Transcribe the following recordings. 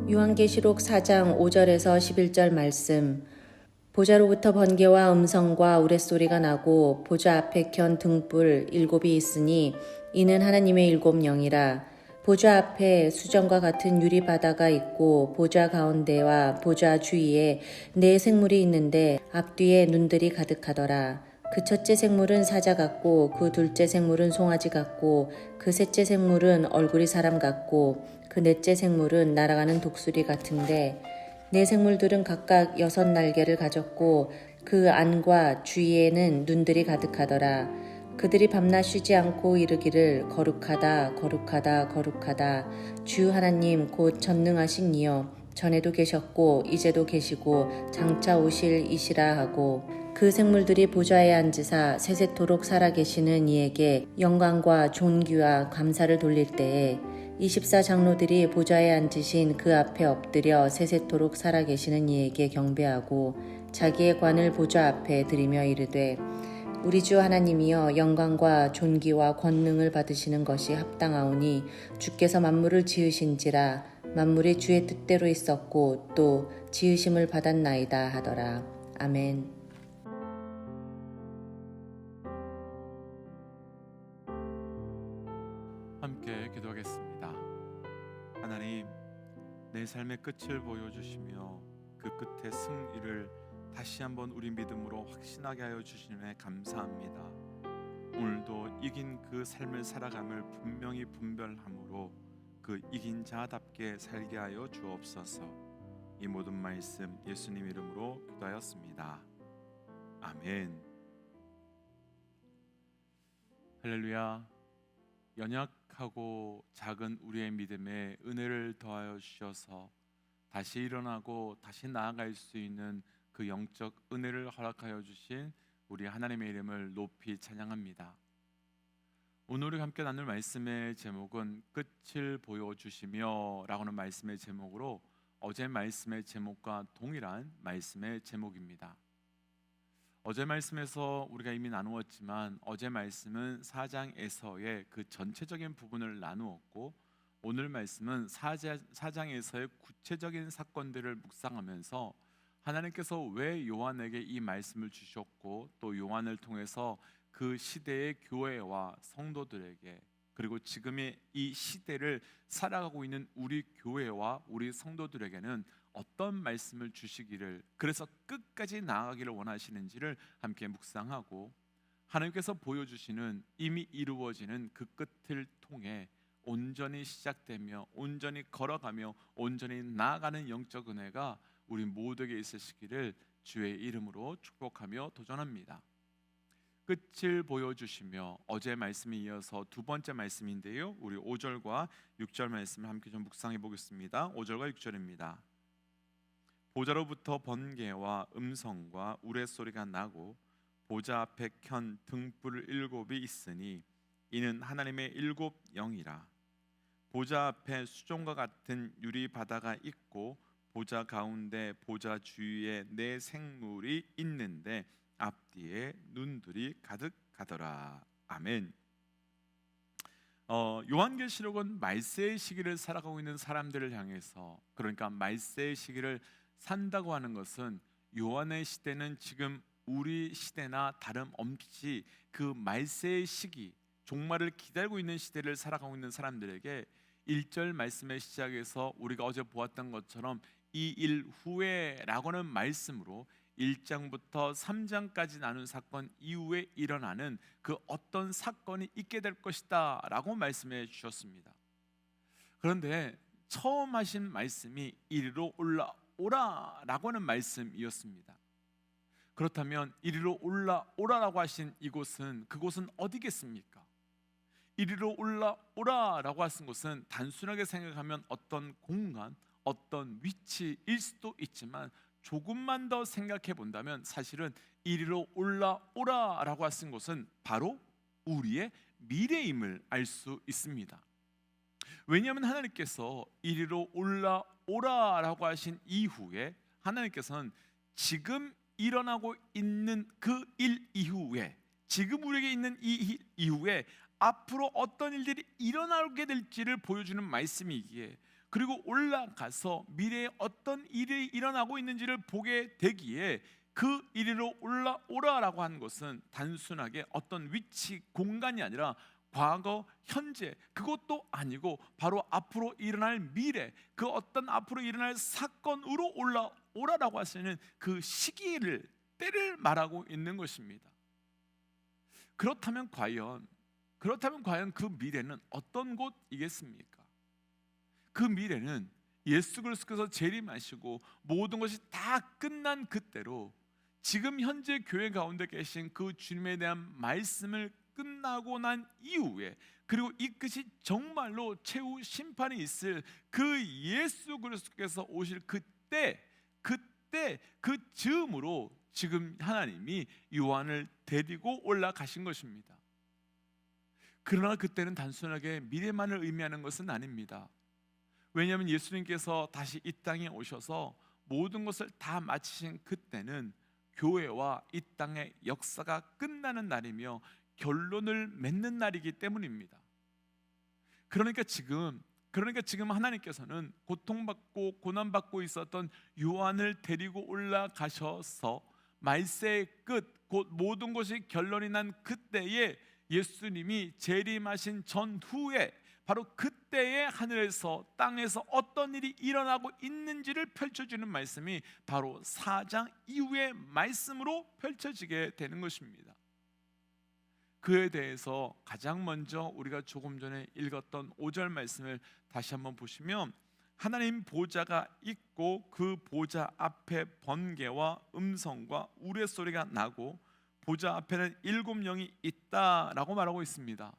요한계시록 4장 5절에서 11절 말씀. 보좌로부터 번개와 음성과 우레소리가 나고 보좌 앞에 켠 등불 7이 있으니 이는 하나님의 7 영이라. 보좌 앞에 수정과 같은 유리 바다가 있고 보좌 가운데와 보좌 주위에 4 생물이 있는데 앞뒤에 눈들이 가득하더라. 그 첫째 생물은 사자 같고 그 둘째 생물은 송아지 같고 그 셋째 생물은 얼굴이 사람 같고 그 넷째 생물은 날아가는 독수리 같은데 4 생물들은 각각 6 날개를 가졌고 그 안과 주위에는 눈들이 가득하더라. 그들이 밤낮 쉬지 않고 이르기를 거룩하다 거룩하다 거룩하다 주 하나님 곧 전능하신 이여 전에도 계셨고 이제도 계시고 장차 오실 이시라 하고 그 생물들이 보좌에 앉으사 세세토록 살아계시는 이에게 영광과 존귀와 감사를 돌릴 때에 24장로들이 보좌에 앉으신 그 앞에 엎드려 세세토록 살아계시는 이에게 경배하고 자기의 관을 보좌 앞에 드리며 이르되 우리 주 하나님이여 영광과 존귀와 권능을 받으시는 것이 합당하오니 주께서 만물을 지으신지라 만물이 주의 뜻대로 있었고 또 지으심을 받았나이다 하더라. 아멘. 함께 기도하겠습니다. 하나님, 내 삶의 끝을 보여주시며 그 끝의 승리를 다시 한번 우리 믿음으로 확신하게 하여 주시니 감사합니다. 오늘도 이긴 그 삶을 살아감을 분명히 분별함으로 그 이긴 자답게 살게 하여 주옵소서. 이 모든 말씀 예수님 이름으로 기도하였습니다. 아멘. 할렐루야. 연약하고 작은 우리의 믿음에 은혜를 더하여 주셔서 다시 일어나고 다시 나아갈 수 있는 그 영적 은혜를 허락하여 주신 우리 하나님의 이름을 높이 찬양합니다. 오늘 우리 함께 나눌 말씀의 제목은 끝을 보여주시며 라고는 말씀의 제목으로 어제 말씀의 제목과 동일한 말씀의 제목입니다. 어제 말씀에서 우리가 이미 나누었지만 어제 말씀은 4장에서의 그 전체적인 부분을 나누었고 오늘 말씀은 4장에서의 구체적인 사건들을 묵상하면서 하나님께서 왜 요한에게 이 말씀을 주셨고 또 요한을 통해서 그 시대의 교회와 성도들에게 그리고 지금의 이 시대를 살아가고 있는 우리 교회와 우리 성도들에게는 어떤 말씀을 주시기를 그래서 끝까지 나아가기를 원하시는지를 함께 묵상하고 하나님께서 보여주시는 이미 이루어지는 그 끝을 통해 온전히 시작되며 온전히 걸어가며 온전히 나아가는 영적 은혜가 우리 모두에게 있으시기를 주의 이름으로 축복하며 도전합니다. 끝을 보여주시며 어제 말씀에 이어서 두 번째 말씀인데요, 우리 5절과 6절 말씀을 함께 좀 묵상해 보겠습니다. 5절과 6절입니다. 보좌로부터 번개와 음성과 우레소리가 나고 보좌 앞에 켠 등불 7이 있으니 이는 하나님의 7 영이라. 보좌 앞에 수종과 같은 유리 바다가 있고 보좌 가운데 보좌 주위에 4 생물이 있는데 앞뒤에 눈들이 가득하더라. 아멘. 요한계시록은 말세의 시기를 살아가고 있는 사람들을 향해서, 그러니까 말세의 시기를 산다고 하는 것은 요한의 시대는 지금 우리 시대나 다름없이 그 말세의 시기, 종말을 기다리고 있는 시대를 살아가고 있는 사람들에게 1절 말씀의 시작에서 우리가 어제 보았던 것처럼 이 일 후에 라고는 말씀으로 1장부터 3장까지 나눈 사건 이후에 일어나는 그 어떤 사건이 있게 될 것이다 라고 말씀해 주셨습니다. 그런데 처음 하신 말씀이 이리로 올라오라 라고 하는 말씀이었습니다. 그렇다면 이리로 올라오라라고 하신 이곳은 그곳은 어디겠습니까? 이리로 올라오라 라고 하신 곳은 단순하게 생각하면 어떤 공간, 어떤 위치일 수도 있지만 조금만 더 생각해 본다면 사실은 이리로 올라오라 라고 하신 곳은 바로 우리의 미래임을 알 수 있습니다. 왜냐하면 하나님께서 이리로 올라오라 라고 하신 이후에 하나님께서는 지금 일어나고 있는 그 일 이후에, 지금 우리에게 있는 이 이후에 앞으로 어떤 일들이 일어나게 될지를 보여주는 말씀이기에, 그리고 올라가서 미래에 어떤 일이 일어나고 있는지를 보게 되기에 그 이리로 올라오라라고 한 것은 단순하게 어떤 위치, 공간이 아니라 과거, 현재, 그것도 아니고 바로 앞으로 일어날 미래, 그 어떤 앞으로 일어날 사건으로 올라오라라고 하시는 그 시기를, 때를 말하고 있는 것입니다. 그렇다면 과연 그 미래는 어떤 곳이겠습니까? 그 미래는 예수 그리스도께서 재림하시고 모든 것이 다 끝난 그때로 지금 현재 교회 가운데 계신 그 주님에 대한 말씀을 끝나고 난 이후에, 그리고 이 끝이 정말로 최후 심판이 있을 그 예수 그리스도께서 오실 그때 그 즈음으로 지금 하나님이 요한을 데리고 올라가신 것입니다. 그러나 그때는 단순하게 미래만을 의미하는 것은 아닙니다. 왜냐하면 예수님께서 다시 이 땅에 오셔서 모든 것을 다 마치신 그때는 교회와 이 땅의 역사가 끝나는 날이며 결론을 맺는 날이기 때문입니다. 그러니까 지금 하나님께서는 고통받고 고난받고 있었던 요한을 데리고 올라가셔서 말세의 끝, 곧 모든 것이 결론이 난 그때에 예수님이 재림하신 전후에 바로 그때에 하늘에서 땅에서 어떤 일이 일어나고 있는지를 펼쳐주는 말씀이 바로 4장 이후의 말씀으로 펼쳐지게 되는 것입니다. 그에 대해서 가장 먼저 우리가 조금 전에 읽었던 5절 말씀을 다시 한번 보시면, 하나님 보좌가 있고 그 보좌 앞에 번개와 음성과 우레소리가 나고 보좌 앞에는 7영이 있다라고 말하고 있습니다.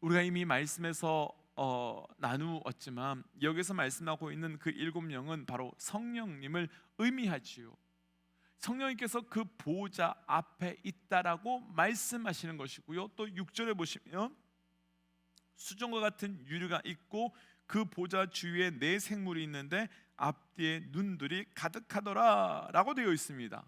우리가 이미 말씀에서 나누었지만 여기서 말씀하고 있는 그 7영은 바로 성령님을 의미하지요. 성령님께서 그 보좌 앞에 있다라고 말씀하시는 것이고요. 또 6절에 보시면 수정과 같은 유리가 있고 그 보좌 주위에 4생물이 있는데 앞뒤에 눈들이 가득하더라 라고 되어 있습니다.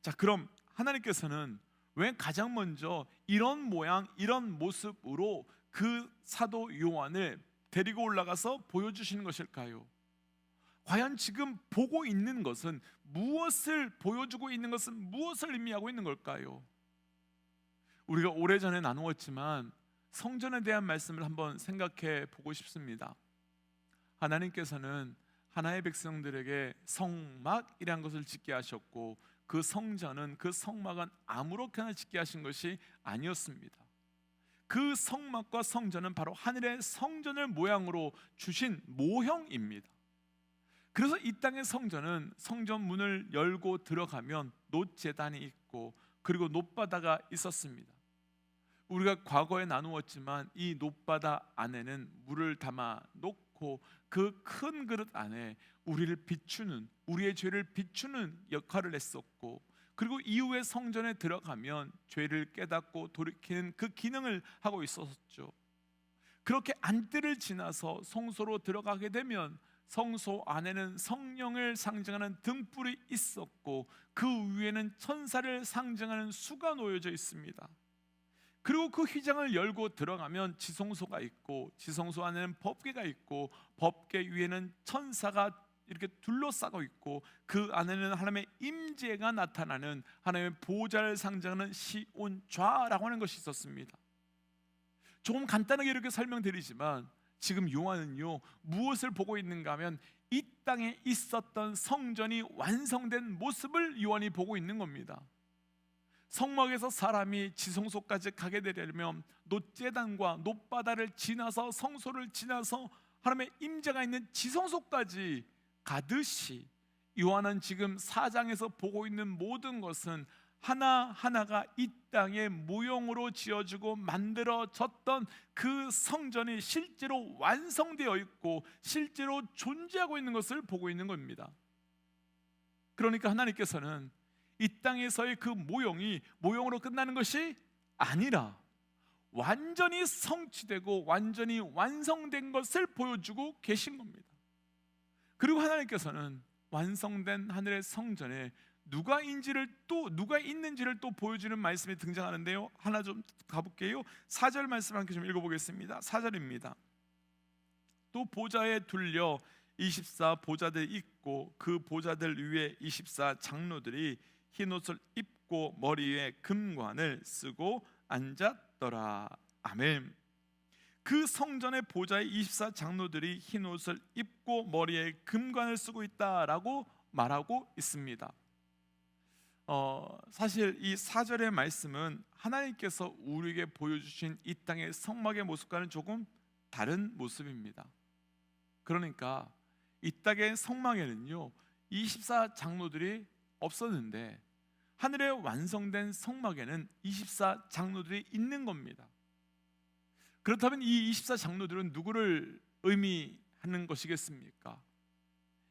자, 그럼 하나님께서는 왜 가장 먼저 이런 모양, 이런 모습으로 그 사도 요한을 데리고 올라가서 보여주시는 것일까요? 과연 지금 보고 있는 것은 무엇을 보여주고 있는 것은 무엇을 의미하고 있는 걸까요? 우리가 오래전에 나누었지만 성전에 대한 말씀을 한번 생각해 보고 싶습니다. 하나님께서는 하나의 백성들에게 성막이라는 것을 짓게 하셨고 그 성전은, 그 성막은 아무렇게나 짓게 하신 것이 아니었습니다. 그 성막과 성전은 바로 하늘의 성전을 모양으로 주신 모형입니다. 그래서 이 땅의 성전은 성전 문을 열고 들어가면 놋제단이 있고 그리고 놋바다가 있었습니다. 우리가 과거에 나누었지만 이 놋바다 안에는 물을 담아 놓고 그 큰 그릇 안에 우리를 비추는, 우리의 죄를 비추는 역할을 했었고, 그리고 이후에 성전에 들어가면 죄를 깨닫고 돌이키는 그 기능을 하고 있었죠. 그렇게 안뜰을 지나서 성소로 들어가게 되면 성소 안에는 성령을 상징하는 등불이 있었고 그 위에는 천사를 상징하는 수가 놓여져 있습니다. 그리고 그 휘장을 열고 들어가면 지성소가 있고 지성소 안에는 법궤가 있고 법궤 위에는 천사가 이렇게 둘러싸고 있고 그 안에는 하나님의 임재가 나타나는 하나님의 보좌를 상징하는 시온좌라고 하는 것이 있었습니다. 조금 간단하게 이렇게 설명드리지만 지금 요한은요 무엇을 보고 있는가 하면 이 땅에 있었던 성전이 완성된 모습을 요한이 보고 있는 겁니다. 성막에서 사람이 지성소까지 가게 되려면 놋제단과 놋바다를 지나서 성소를 지나서 하나님의 임재가 있는 지성소까지 가듯이 요한은 지금 4장에서 보고 있는 모든 것은 하나하나가 이 땅의 모형으로 지어지고 만들어졌던 그 성전이 실제로 완성되어 있고 실제로 존재하고 있는 것을 보고 있는 겁니다. 그러니까 하나님께서는 이 땅에서의 그 모형이 모형으로 끝나는 것이 아니라 완전히 성취되고 완전히 완성된 것을 보여주고 계신 겁니다. 그리고 하나님께서는 완성된 하늘의 성전에 누가 있는지를 또 보여주는 말씀이 등장하는데요. 하나 좀 가볼게요. 4절 말씀 함께 좀 읽어보겠습니다. 4절입니다. 또 보좌에 둘려 24 보좌들이 있고 그 보좌들 위에 24 장로들이 흰 옷을 입고 머리에 금관을 쓰고 앉았더라. 아멘. 그 성전의 보좌의 24 장로들이 흰 옷을 입고 머리에 금관을 쓰고 있다라고 말하고 있습니다. 사실 이 4절의 말씀은 하나님께서 우리에게 보여주신 이 땅의 성막의 모습과는 조금 다른 모습입니다. 그러니까 이 땅의 성막에는요 24 장로들이 없었는데 하늘에 완성된 성막에는 24 장로들이 있는 겁니다. 그렇다면 이 24 장로들은 누구를 의미하는 것이겠습니까?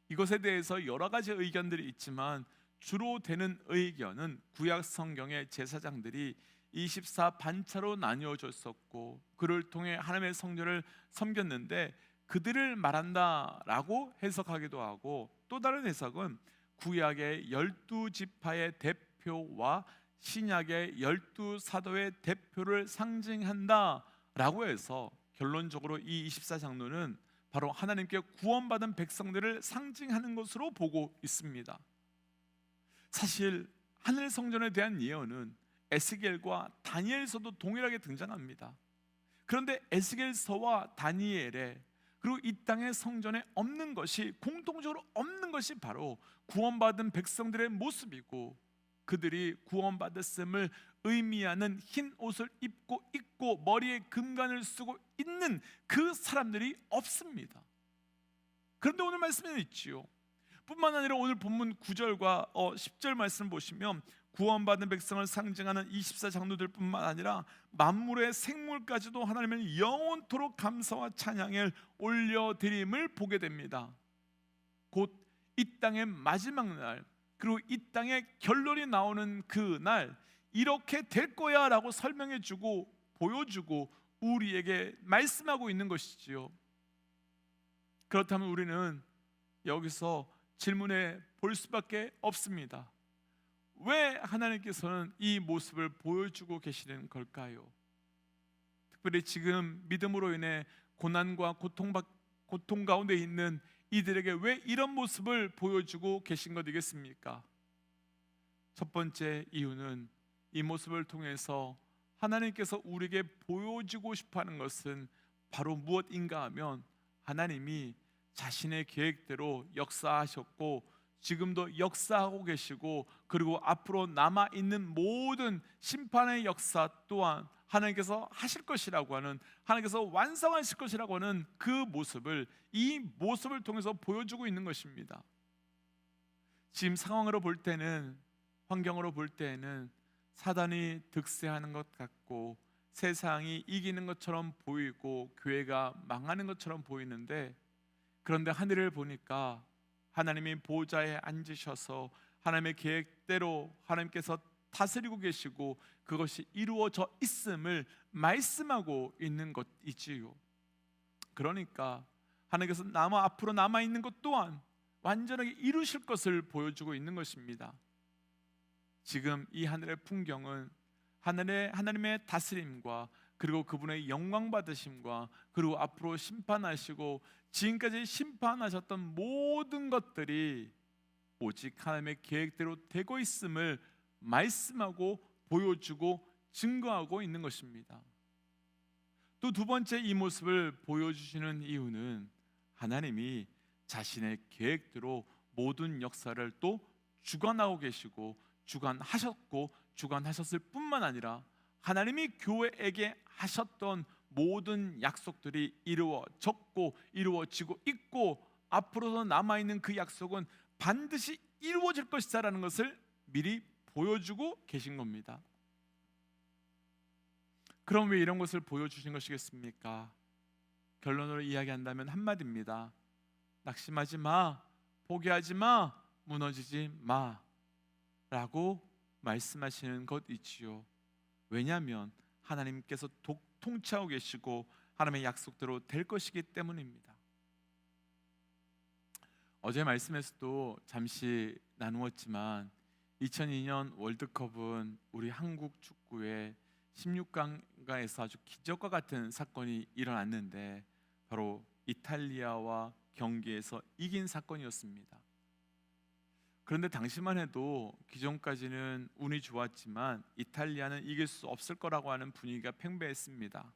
이것에 대해서 여러 가지 의견들이 있지만 주로 되는 의견은 구약 성경의 제사장들이 24 반차로 나뉘어졌었고 그를 통해 하나님의 성전을 섬겼는데 그들을 말한다라고 해석하기도 하고, 또 다른 해석은 구약의 12지파의 대표와 신약의 12사도의 대표를 상징한다라고 해서 결론적으로 이 24 장로는 바로 하나님께 구원받은 백성들을 상징하는 것으로 보고 있습니다. 사실 하늘 성전에 대한 예언은 에스겔과 다니엘서도 동일하게 등장합니다. 그런데 에스겔서와 다니엘에 그리고 이 땅의 성전에 없는 것이, 공통적으로 없는 것이 바로 구원받은 백성들의 모습이고, 그들이 구원받았음을 의미하는 흰 옷을 입고 머리에 금관을 쓰고 있는 그 사람들이 없습니다. 그런데 오늘 말씀에 있지요. 뿐만 아니라 오늘 본문 9절과 10절 말씀 보시면 구원받은 백성을 상징하는 24 장로들 뿐만 아니라 만물의 생물까지도 하나님을 영원토록 감사와 찬양을 올려드림을 보게 됩니다. 곧 이 땅의 마지막 날, 그리고 이 땅의 결론이 나오는 그 날, 이렇게 될 거야 라고 설명해주고 보여주고 우리에게 말씀하고 있는 것이지요. 그렇다면 우리는 여기서 질문해 볼 수밖에 없습니다. 왜 하나님께서는 이 모습을 보여주고 계시는 걸까요? 특별히 지금 믿음으로 인해 고난과 고통 가운데 있는 이들에게 왜 이런 모습을 보여주고 계신 것이겠습니까? 첫 번째 이유는 이 모습을 통해서 하나님께서 우리에게 보여주고 싶어하는 것은 바로 무엇인가 하면, 하나님이 자신의 계획대로 역사하셨고 지금도 역사하고 계시고, 그리고 앞으로 남아있는 모든 심판의 역사 또한 하나님께서 하실 것이라고 하는, 하나님께서 완성하실 것이라고 하는 그 모습을, 이 모습을 통해서 보여주고 있는 것입니다. 지금 상황으로 볼 때는, 환경으로 볼 때는 사단이 득세하는 것 같고 세상이 이기는 것처럼 보이고 교회가 망하는 것처럼 보이는데, 그런데 하늘을 보니까 하나님이 보좌에 앉으셔서 하나님의 계획대로 하나님께서 다스리고 계시고 그것이 이루어져 있음을 말씀하고 있는 것이지요. 그러니까 하나님께서 앞으로 남아있는 것 또한 완전하게 이루실 것을 보여주고 있는 것입니다. 지금 이 하늘의 풍경은 하나님의 다스림과 그리고 그분의 영광 받으심과 그리고 앞으로 심판하시고 지금까지 심판하셨던 모든 것들이 오직 하나님의 계획대로 되고 있음을 말씀하고 보여주고 증거하고 있는 것입니다. 또 두 번째 이 모습을 보여주시는 이유는 하나님이 자신의 계획대로 모든 역사를 또 주관하고 계시고 주관하셨을 뿐만 아니라 하나님이 교회에게 하셨던 모든 약속들이 이루어졌고 이루어지고 있고 앞으로도 남아있는 그 약속은 반드시 이루어질 것이다라는 것을 미리 보여주고 계신 겁니다. 그럼 왜 이런 것을 보여주신 것이겠습니까? 결론으로 이야기한다면 한마디입니다. 낙심하지 마, 포기하지 마, 무너지지 마 라고 말씀하시는 것이지요. 왜냐하면 하나님께서 통치하고 계시고 하나님의 약속대로 될 것이기 때문입니다. 어제 말씀에서도 잠시 나누었지만 2002년 월드컵은 우리 한국 축구의 16강가에서 아주 기적과 같은 사건이 일어났는데 바로 이탈리아와 경기에서 이긴 사건이었습니다. 그런데 당시만 해도 기존까지는 운이 좋았지만 이탈리아는 이길 수 없을 거라고 하는 분위기가 팽배했습니다.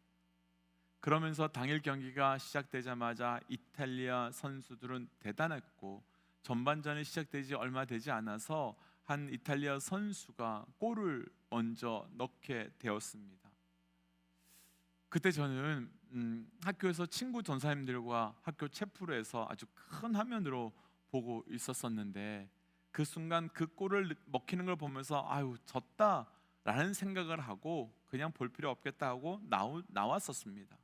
그러면서 당일 경기가 시작되자마자 이탈리아 선수들은 대단했고, 전반전이 시작되지 얼마 되지 않아서 한 이탈리아 선수가 골을 먼저 넣게 되었습니다. 그때 저는 학교에서 친구 전사님들과 학교 채플에서 아주 큰 화면으로 보고 있었었는데, 그 순간 그 골을 먹히는 걸 보면서 아유 졌다라는 생각을 하고 그냥 볼 필요 없겠다 하고 나왔었습니다.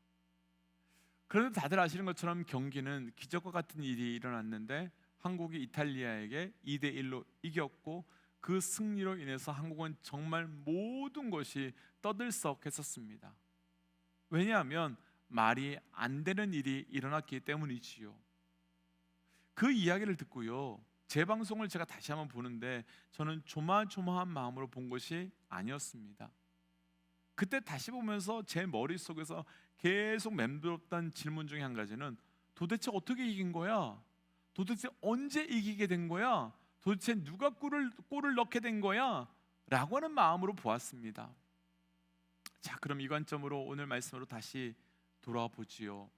그런데 다들 아시는 것처럼 경기는 기적과 같은 일이 일어났는데 한국이 이탈리아에게 2대1로 이겼고, 그 승리로 인해서 한국은 정말 모든 것이 떠들썩했었습니다. 왜냐하면 말이 안 되는 일이 일어났기 때문이지요. 그 이야기를 듣고요, 재방송을 제가 다시 한번 보는데 저는 조마조마한 마음으로 본 것이 아니었습니다. 그때 다시 보면서 제 머릿속에서 계속 맴돌았던 질문 중에 한 가지는, 도대체 어떻게 이긴 거야? 도대체 언제 이기게 된 거야? 도대체 누가 골을 넣게 된 거야? 라고 하는 마음으로 보았습니다. 자, 그럼 이 관점으로 오늘 말씀으로 다시 돌아와 보지요.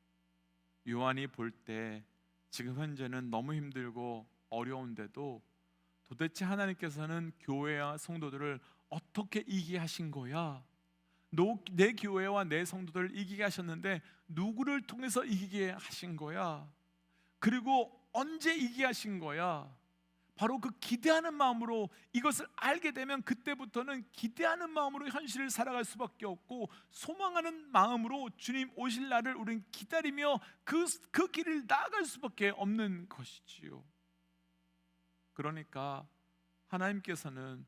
요한이 볼 때 지금 현재는 너무 힘들고 어려운데도 도대체 하나님께서는 교회와 성도들을 어떻게 이기게 하신 거야? 내 교회와 내 성도들을 이기게 하셨는데 누구를 통해서 이기게 하신 거야? 그리고 언제 이기게 하신 거야? 바로 그 기대하는 마음으로 이것을 알게 되면 그때부터는 기대하는 마음으로 현실을 살아갈 수밖에 없고, 소망하는 마음으로 주님 오실 날을 우리는 기다리며 그 길을 나아갈 수밖에 없는 것이지요. 그러니까 하나님께서는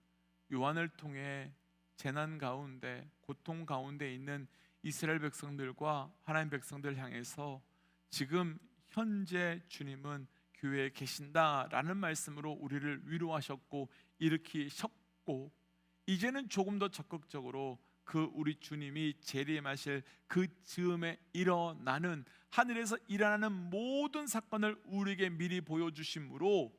요한을 통해 재난 가운데, 고통 가운데 있는 이스라엘 백성들과 하나님 백성들 향해서 지금 현재 주님은 교회에 계신다라는 말씀으로 우리를 위로하셨고 일으키셨고, 이제는 조금 더 적극적으로 그 우리 주님이 재림하실 그 즈음에 일어나는, 하늘에서 일어나는 모든 사건을 우리에게 미리 보여주심으로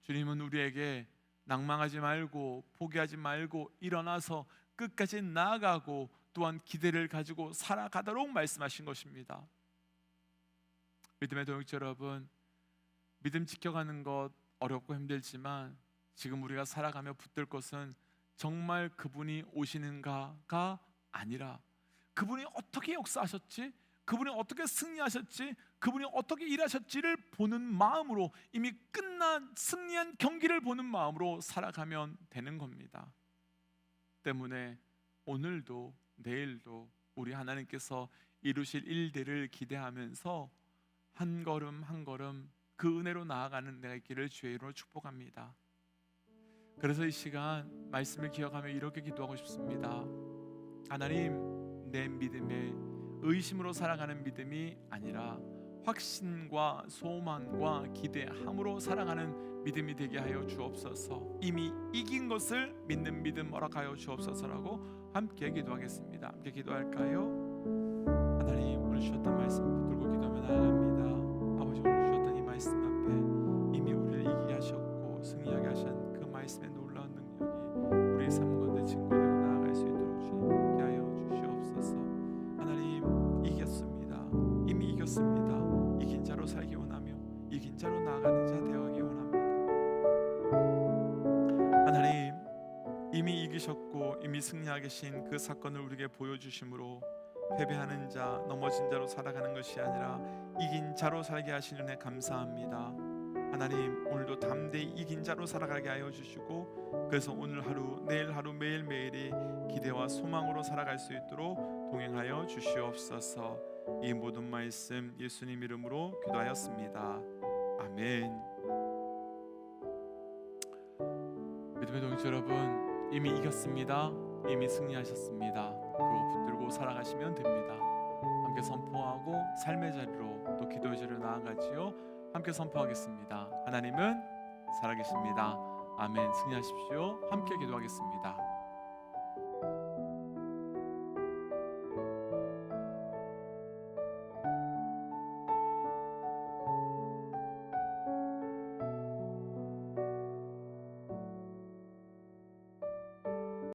주님은 우리에게 낭망하지 말고 포기하지 말고 일어나서 끝까지 나아가고 또한 기대를 가지고 살아가도록 말씀하신 것입니다. 믿음의 동역자 여러분, 믿음 지켜가는 것 어렵고 힘들지만 지금 우리가 살아가며 붙들 것은 정말 그분이 오시는가가 아니라 그분이 어떻게 역사하셨지? 그분이 어떻게 승리하셨지? 그분이 어떻게 일하셨지를 보는 마음으로, 이미 끝난 승리한 경기를 보는 마음으로 살아가면 되는 겁니다. 때문에 오늘도 내일도 우리 하나님께서 이루실 일들을 기대하면서 한 걸음 한 걸음 그 은혜로 나아가는 내가 있기를 주의 이름으로 축복합니다. 그래서 이 시간 말씀을 기억하며 이렇게 기도하고 싶습니다. 하나님, 내 믿음에 의심으로 살아가는 믿음이 아니라 확신과 소망과 기대함으로 살아가는 믿음이 되게 하여 주옵소서. 이미 이긴 것을 믿는 믿음 허락하여 주옵소서라고 함께 기도하겠습니다. 함께 기도할까요? 하나님, 오늘 주셨던 말씀 붙들고 기도하며 나아갑니다. 아버지, 오늘 주셨던 이 말씀 앞에 이미 우리를 이기게 하셨고 승리하게 하신 그 말씀의 놀라운 능력이 우리의 삶 가운데 증거되고 나아갈 수 있도록 주님 함께 하여 주시옵소서. 하나님, 이겼습니다. 이미 이겼습니다. 이긴 자로 살기 원하며 이긴 자로 나아가는 자 되어가기 원합니다. 하나님, 이미 이기셨고 이미 승리하게 계신 그 사건을 우리에게 보여주심으로 패배하는 자, 넘어진 자로 살아가는 것이 아니라 이긴 자로 살게 하시는 은혜 감사합니다. 하나님, 오늘도 담대히 이긴 자로 살아가게 하여 주시고, 그래서 오늘 하루, 내일 하루, 매일매일이 기대와 소망으로 살아갈 수 있도록 동행하여 주시옵소서. 이 모든 말씀 예수님 이름으로 기도하였습니다. 아멘. 믿음의 동역자 여러분, 이미 이겼습니다. 이미 승리하셨습니다. 그거 붙들고 살아가시면 됩니다. 함께 선포하고 삶의 자리로 또 기도의 자리로 나아가지요. 함께 선포하겠습니다. 하나님은 살아계십니다. 아멘. 승리하십시오. 함께 기도하겠습니다.